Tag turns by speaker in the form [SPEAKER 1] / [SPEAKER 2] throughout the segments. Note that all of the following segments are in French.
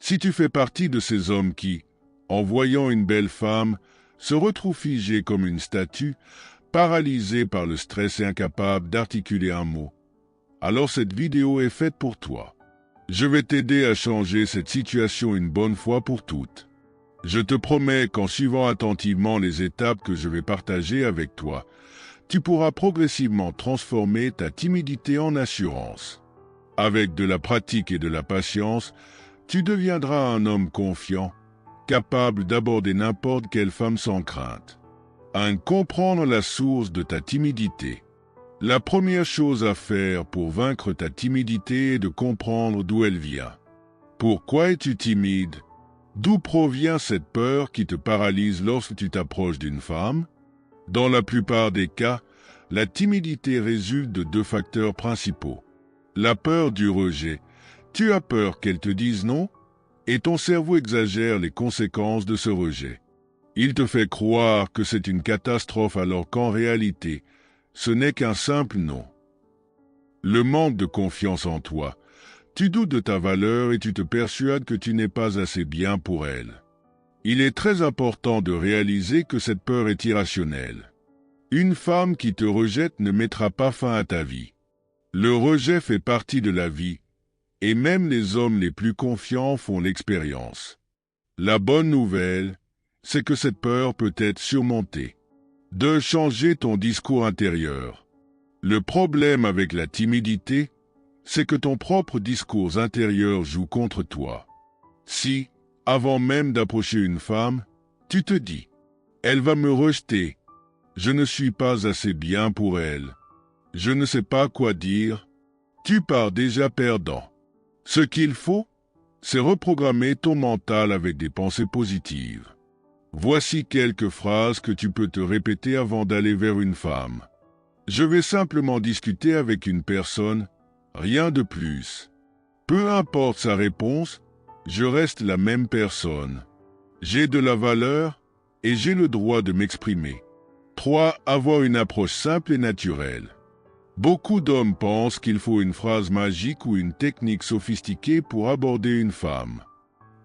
[SPEAKER 1] Si tu fais partie de ces hommes qui, en voyant une belle femme, se retrouvent figés comme une statue, paralysés par le stress et incapables d'articuler un mot, alors cette vidéo est faite pour toi. Je vais t'aider à changer cette situation une bonne fois pour toutes. Je te promets qu'en suivant attentivement les étapes que je vais partager avec toi, tu pourras progressivement transformer ta timidité en assurance. Avec de la pratique et de la patience, tu deviendras un homme confiant, capable d'aborder n'importe quelle femme sans crainte. Comprendre la source de ta timidité. La première chose à faire pour vaincre ta timidité est de comprendre d'où elle vient. Pourquoi es-tu timide? D'où provient cette peur qui te paralyse lorsque tu t'approches d'une femme? Dans la plupart des cas, la timidité résulte de deux facteurs principaux. La peur du rejet. Tu as peur qu'elle te dise non, et ton cerveau exagère les conséquences de ce rejet. Il te fait croire que c'est une catastrophe alors qu'en réalité, ce n'est qu'un simple non. Le manque de confiance en toi. Tu doutes de ta valeur et tu te persuades que tu n'es pas assez bien pour elle. Il est très important de réaliser que cette peur est irrationnelle. Une femme qui te rejette ne mettra pas fin à ta vie. Le rejet fait partie de la vie, et même les hommes les plus confiants font l'expérience. La bonne nouvelle, c'est que cette peur peut être surmontée. De changer ton discours intérieur. Le problème avec la timidité, c'est que ton propre discours intérieur joue contre toi. Si, avant même d'approcher une femme, tu te dis « Elle va me rejeter, je ne suis pas assez bien pour elle, je ne sais pas quoi dire », tu pars déjà perdant. Ce qu'il faut, c'est reprogrammer ton mental avec des pensées positives. Voici quelques phrases que tu peux te répéter avant d'aller vers une femme. Je vais simplement discuter avec une personne, rien de plus. Peu importe sa réponse, je reste la même personne. J'ai de la valeur et j'ai le droit de m'exprimer. 3. Avoir une approche simple et naturelle. Beaucoup d'hommes pensent qu'il faut une phrase magique ou une technique sophistiquée pour aborder une femme.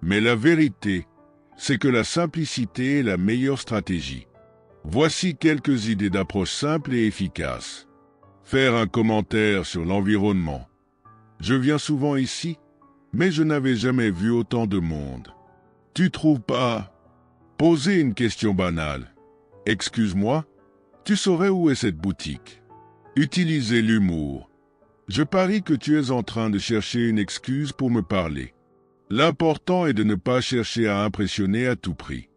[SPEAKER 1] Mais la vérité, c'est que la simplicité est la meilleure stratégie. Voici quelques idées d'approche simples et efficaces. Faire un commentaire sur l'environnement. Je viens souvent ici, mais je n'avais jamais vu autant de monde. Tu trouves pas? Poser une question banale. Excuse-moi, tu saurais où est cette boutique? Utiliser l'humour. Je parie que tu es en train de chercher une excuse pour me parler. L'important est de ne pas chercher à impressionner à tout prix.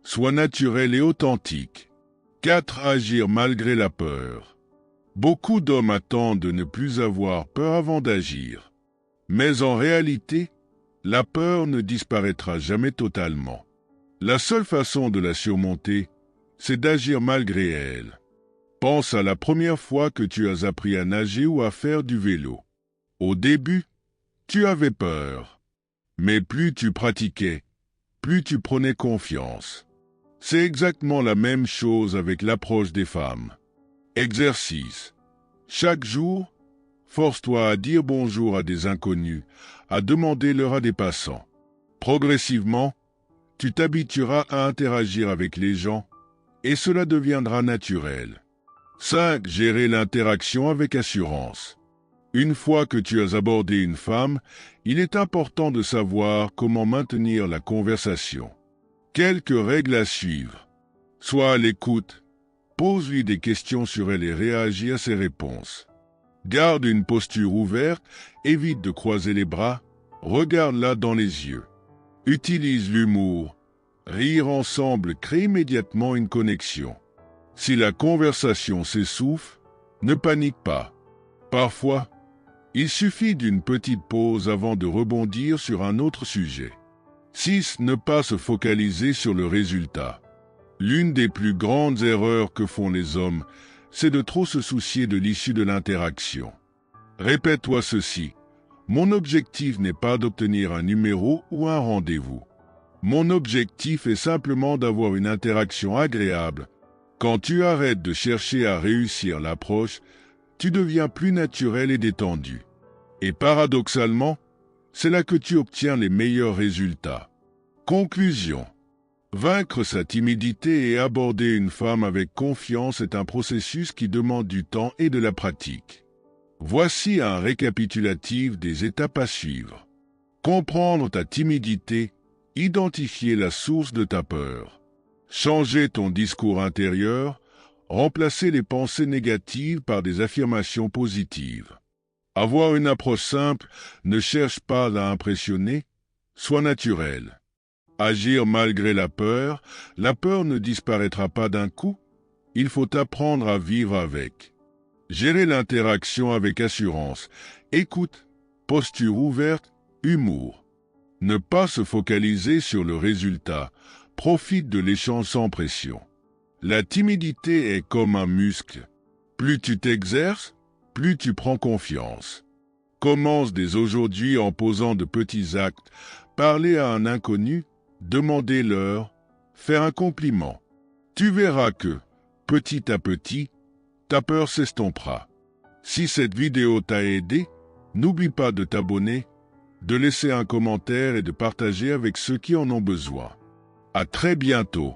[SPEAKER 1] Sois naturel et authentique. 4. Agir malgré la peur. Beaucoup d'hommes attendent de ne plus avoir peur avant d'agir. Mais en réalité, la peur ne disparaîtra jamais totalement. La seule façon de la surmonter, c'est d'agir malgré elle. Pense à la première fois que tu as appris à nager ou à faire du vélo. Au début, tu avais peur. Mais plus tu pratiquais, plus tu prenais confiance. C'est exactement la même chose avec l'approche des femmes. Exercice. Chaque jour, force-toi à dire bonjour à des inconnus, à demander l'heure à des passants. Progressivement, tu t'habitueras à interagir avec les gens et cela deviendra naturel. 5. Gérer l'interaction avec assurance. Une fois que tu as abordé une femme, il est important de savoir comment maintenir la conversation. Quelques règles à suivre. Sois à l'écoute. Pose-lui des questions sur elle et réagis à ses réponses. Garde une posture ouverte, évite de croiser les bras, regarde-la dans les yeux. Utilise l'humour. Rire ensemble crée immédiatement une connexion. Si la conversation s'essouffle, ne panique pas. Parfois, il suffit d'une petite pause avant de rebondir sur un autre sujet. 6. Ne pas se focaliser sur le résultat. L'une des plus grandes erreurs que font les hommes, c'est de trop se soucier de l'issue de l'interaction. Répète-toi ceci. Mon objectif n'est pas d'obtenir un numéro ou un rendez-vous. Mon objectif est simplement d'avoir une interaction agréable. Quand tu arrêtes de chercher à réussir l'approche, tu deviens plus naturel et détendu. Et paradoxalement, C'est là que tu obtiens les meilleurs résultats. Conclusion. Vaincre sa timidité et aborder une femme avec confiance est un processus qui demande du temps et de la pratique. Voici un récapitulatif des étapes à suivre. Comprendre ta timidité, identifier la source de ta peur. Changer ton discours intérieur, remplacer les pensées négatives par des affirmations positives. Avoir une approche simple, ne cherche pas à impressionner, sois naturel. Agir malgré la peur ne disparaîtra pas d'un coup, il faut apprendre à vivre avec. Gérer l'interaction avec assurance, écoute, posture ouverte, humour. Ne pas se focaliser sur le résultat, profite de l'échange sans pression. La timidité est comme un muscle. Plus tu t'exerces, plus tu prends confiance. Commence dès aujourd'hui en posant de petits actes, parler à un inconnu, demander l'heure, faire un compliment. Tu verras que, petit à petit, ta peur s'estompera. Si cette vidéo t'a aidé, n'oublie pas de t'abonner, de laisser un commentaire et de partager avec ceux qui en ont besoin. À très bientôt.